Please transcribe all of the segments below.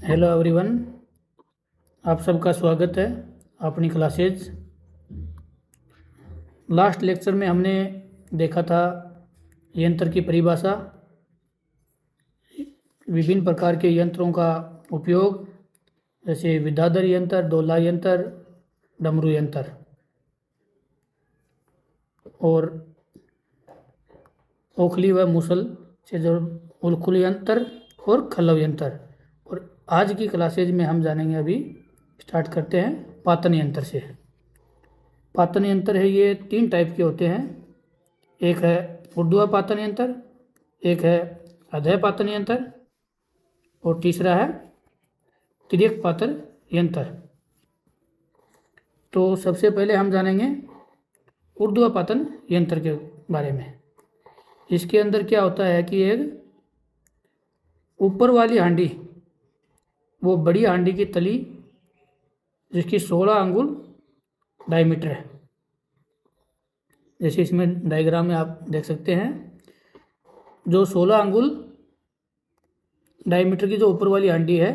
Hello everyone, आप सबका स्वागत है अपनी क्लासेज। लास्ट लेक्चर में हमने देखा था यंत्र की परिभाषा, विभिन्न प्रकार के यंत्रों का उपयोग, जैसे विद्याधर यंत्र, डोला यंत्र, डमरू यंत्र और ओखली व मुसल से जो उलखुल यंत्र और खल्लव यंत्र। और आज की क्लासेज में हम जानेंगे, अभी स्टार्ट करते हैं पातन यंत्र से। पातन यंत्र है, ये 3 टाइप के होते हैं। एक है ऊर्ध्व पातन यंत्र, एक है अधः पातन यंत्र और तीसरा है तिर्यक पातन यंत्र। तो सबसे पहले हम जानेंगे ऊर्ध्व पातन यंत्र के बारे में। इसके अंदर क्या होता है कि एक ऊपर वाली हांडी, वो बड़ी हांडी की तली जिसकी 16 अंगुल डायमीटर है, जैसे इसमें डायग्राम में आप देख सकते हैं। जो 16 अंगुल डायमीटर की जो ऊपर वाली हांडी है,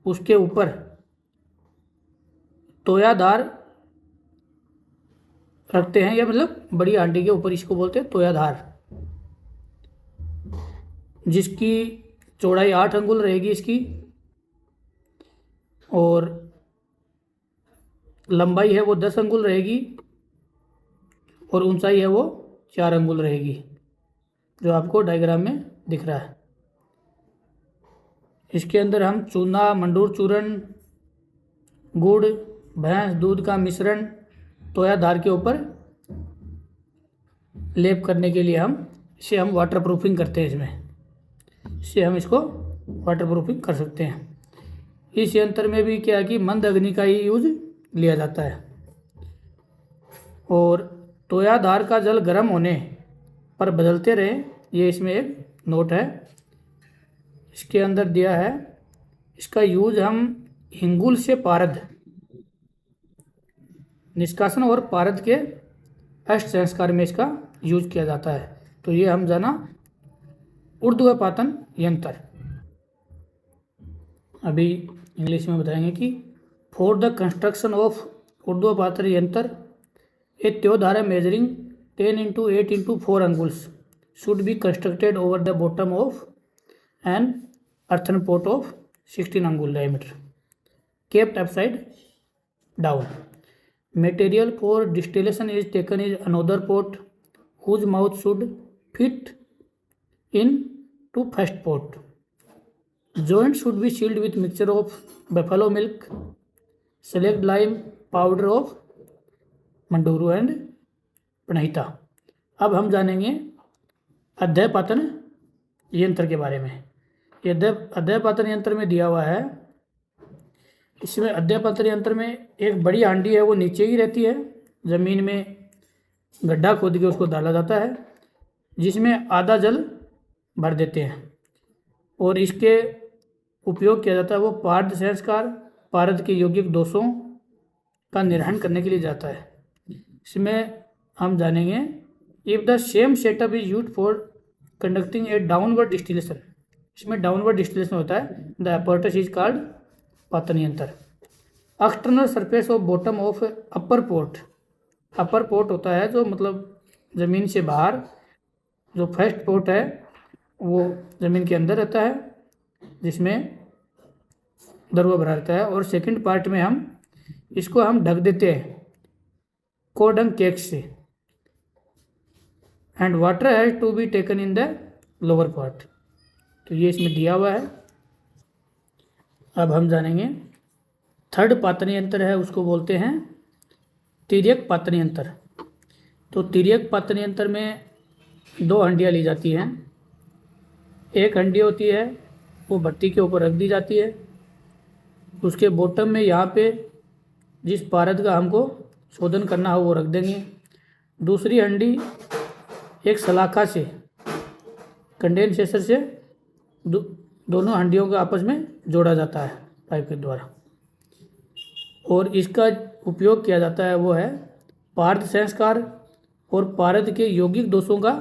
उसके ऊपर तोयाधार रखते हैं, या मतलब बड़ी हांडी के ऊपर इसको बोलते हैं तोयाधार, जिसकी चौड़ाई 8 अंगुल रहेगी इसकी, और लंबाई है वो 10 अंगुल रहेगी, और ऊंचाई है वो 4 अंगुल रहेगी, जो आपको डायग्राम में दिख रहा है। इसके अंदर हम चूना, मंडूर चूर्ण, गुड़, भैंस दूध का मिश्रण तोयाधार के ऊपर लेप करने के लिए हम वाटर प्रूफिंग करते हैं। इससे हम इसको वाटर प्रूफिंग कर सकते हैं। इस यंत्र में भी क्या है कि मंद अग्नि का ही यूज लिया जाता है। और तोयाधार का जल गर्म होने पर बदलते रहे, ये इसमें एक नोट है। इसके अंदर दिया है, इसका यूज हम हिंगुल से पारद निष्कासन और पारद के अष्ट संस्कार में इसका यूज किया जाता है। तो ये हम जाना ऊर्ध्व पातन यंत्र। अभी इंग्लिश में बताएंगे कि फॉर द कंस्ट्रक्शन ऑफ ऊर्ध्व पातन यंत्र ए त्योधारा measuring 10 into 8 into 4 angles should be constructed over the bottom of an earthen pot of 16 angul diameter kept upside down. Material for distillation is taken is another pot whose mouth should fit in to first pot. Joint should be sealed with mixture of buffalo milk, select lime, powder of manduru and pranahita. अब हम जानेंगे अधः पातन यंत्र के बारे में। ये अधः पातन यंत्र में दिया हुआ है। इसमें अधः पातन यंत्र में एक बड़ी हांडी है, वो नीचे ही रहती है, ज़मीन में गड्ढा खोद के उसको डाला जाता है, जिसमें आधा जल भर देते हैं। और इसके उपयोग किया जाता है वो पारद संस्कार, पारद के यौगिक दोषों का निर्वहन करने के लिए जाता है। इसमें हम जानेंगे if the same setup is used for conducting A downward distillation. इसमें डाउनवर्ड डिस्टिलेशन होता है। द apparatus इज कॉल्ड पातन यंत्र। External surface of bottom of upper port. Upper port होता है जो मतलब ज़मीन से बाहर, जो फर्स्ट पोर्ट है वो ज़मीन के अंदर रहता है, जिसमें दरवा भरा रहता है। और सेकंड पार्ट में इसको हम ढक देते हैं कोडंग केक से। And water has to be taken in the lower part. तो ये इसमें दिया हुआ है। अब हम जानेंगे थर्ड पातन यंत्र है, उसको बोलते हैं तिर्यक पातन यंत्र। तो तिर्यक पातन यंत्र में 2 हंडियाँ ली जाती हैं। एक हंडी होती है वो भट्टी के ऊपर रख दी जाती है, उसके बॉटम में यहाँ पे जिस पारद का हमको शोधन करना हो वो रख देंगे। दूसरी हंडी एक सलाखा से, कंडेंसेटर से दोनों हंडियों को आपस में जोड़ा जाता है पाइप के द्वारा, और इसका उपयोग किया जाता है वो है पारद संस्कार और पारद के यौगिक दोषों का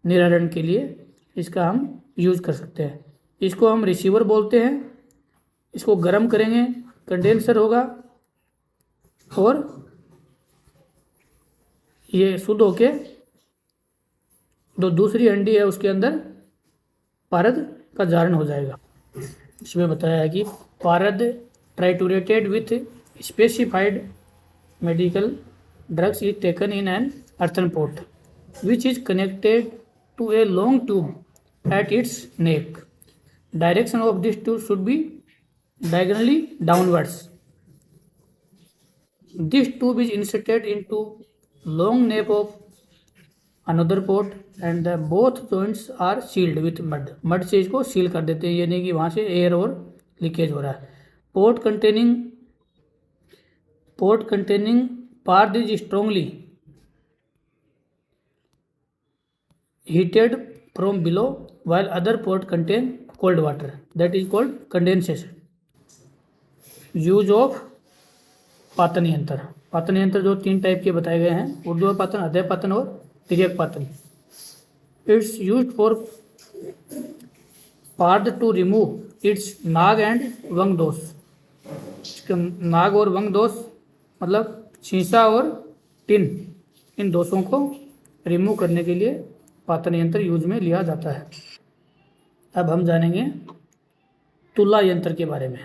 निराकरण के लिए इसका हम यूज कर सकते हैं। इसको हम रिसीवर बोलते हैं इसको गर्म करेंगे, कंडेंसर होगा और ये शुद्ध होके जो दूसरी हंडी है उसके अंदर पारद का जारण हो जाएगा। इसमें बताया है कि parad triturated with specified medical drugs is taken in an earthen pot which is connected to a long tube at its neck. Direction of this tube should be diagonally downwards. This tube is inserted into long nape of another pot and the both joints are sealed with mud. Mud से इसको seal कर देते हैं, ये नहीं कि वहाँ से एयर और लीकेज हो रहा है। Port containing part is strongly heated from below while other pot contain cold water, that is called condensation. Use of patan yantra. Patan यंत्र जो 3 टाइप के बताए गए हैं, ऊर्ध्व पातन, अधः पातन और तिर्यक पातन। Its use for parad to remove its nag and vang dosh. नाग और वंग दोष मतलब शीशा और टिन, इन दोषों को रिमूव करने के लिए पातन यंत्र यूज में लिया जाता है। अब हम जानेंगे तुला यंत्र के बारे में।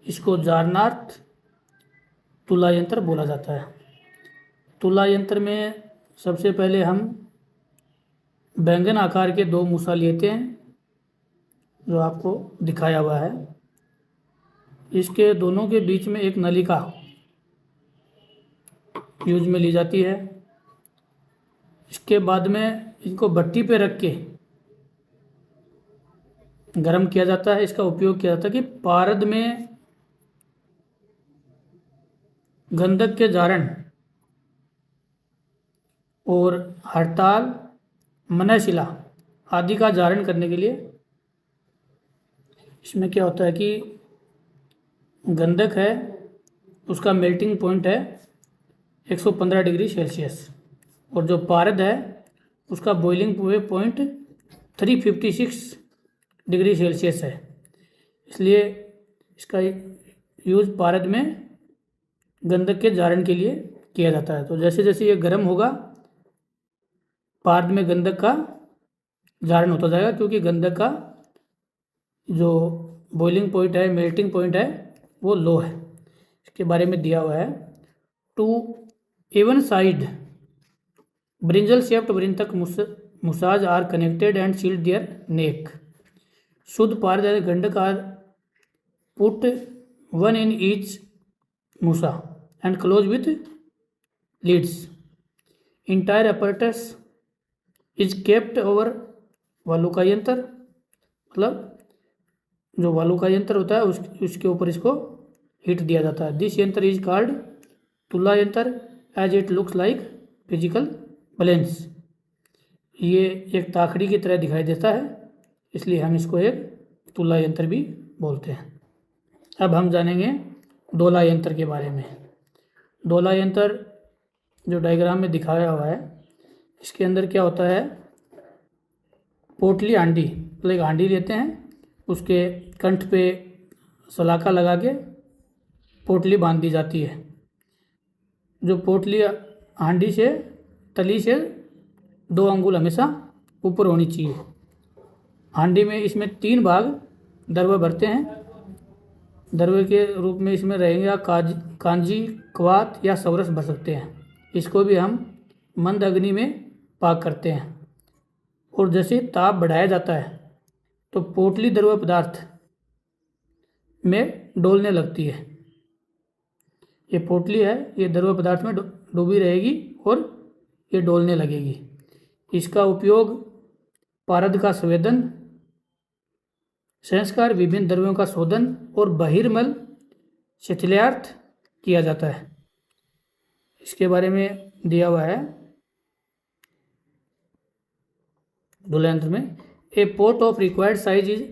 इसको जारनार्थ तुला यंत्र बोला जाता है। तुला यंत्र में सबसे पहले हम बैंगन आकार के 2 मूसा लेते हैं, जो आपको दिखाया हुआ है। इसके दोनों के बीच में एक नलिका यूज में ली जाती है। इसके बाद में इनको भट्टी पे रख के गर्म किया जाता है। इसका उपयोग किया जाता है कि पारद में गंधक के जारण और हड़ताल, मनशिला आदि का जारण करने के लिए। इसमें क्या होता है कि गंधक है, उसका मेल्टिंग पॉइंट है 115 डिग्री सेल्सियस, और जो पारद है उसका बॉइलिंग पॉइंट 356 डिग्री सेल्सियस है। इसलिए इसका यूज़ पारद में गंधक के जारण के लिए किया जाता है। तो जैसे जैसे ये गर्म होगा, पारद में गंधक का जारण होता जाएगा, क्योंकि गंधक का जो बॉइलिंग पॉइंट है, मेल्टिंग पॉइंट है, वो लो है। इसके बारे में दिया हुआ है, two even sized brinjal shaped vrintak musas are connected and sealed their neck. Shuddha parad gandhak are put 1 in each musa and close with lids. Entire apparatus is kept over वालुका यंत्र, मतलब जो वालुका यंत्र होता है उसके ऊपर इसको हीट दिया जाता है। दिस यंत्र इज कॉल्ड तुला यंत्र as it looks like physical balance. ये एक ताकड़ी की तरह दिखाई देता है, इसलिए हम इसको एक तुला यंत्र भी बोलते हैं। अब हम जानेंगे डोला यंत्र के बारे में। डोला यंत्र जो डायग्राम में दिखाया हुआ है, इसके अंदर क्या होता है, पोटली हांडी, मतलब एक हांडी लेते हैं, उसके कंठ पे सलाका लगा के पोटली बांध दी जाती है। जो पोटली हांडी से तली से 2 अंगुल हमेशा ऊपर होनी चाहिए। हांडी में इसमें 3 भाग दरवा भरते हैं। दरवे के रूप में इसमें रहेंगे कांजी, क्वात या सौरस भर सकते हैं। इसको भी हम मंद अग्नि में पाक करते हैं, और जैसे ताप बढ़ाया जाता है तो पोटली द्रव पदार्थ में डोलने लगती है। ये पोटली है, ये द्रव पदार्थ में डूबी रहेगी और ये डोलने लगेगी। इसका उपयोग पारद का संवेदन, संस्कार, विभिन्न द्रव्यों का शोधन और बहिर्मल शिथिल्यार्थ किया जाता है। इसके बारे में दिया हुआ है डोला यंत्र में, a pot of required size is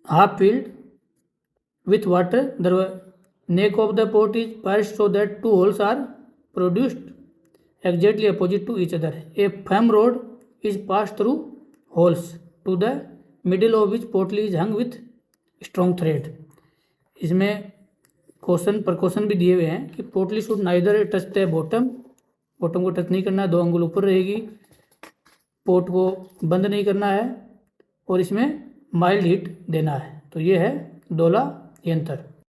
half filled with water. The neck of the pot is pursed so that 2 holes are produced exactly opposite to each other. A firm rod is passed through holes to the middle of which potly is hung with strong thread. इसमें precaution भी दिए हुए हैं कि पोटली should neither touch the bottom को touch नहीं करना है, 2 अंगुल ऊपर रहेगी, पोर्ट को बंद नहीं करना है और इसमें माइल्ड हीट देना है। तो ये है डोला यंत्र।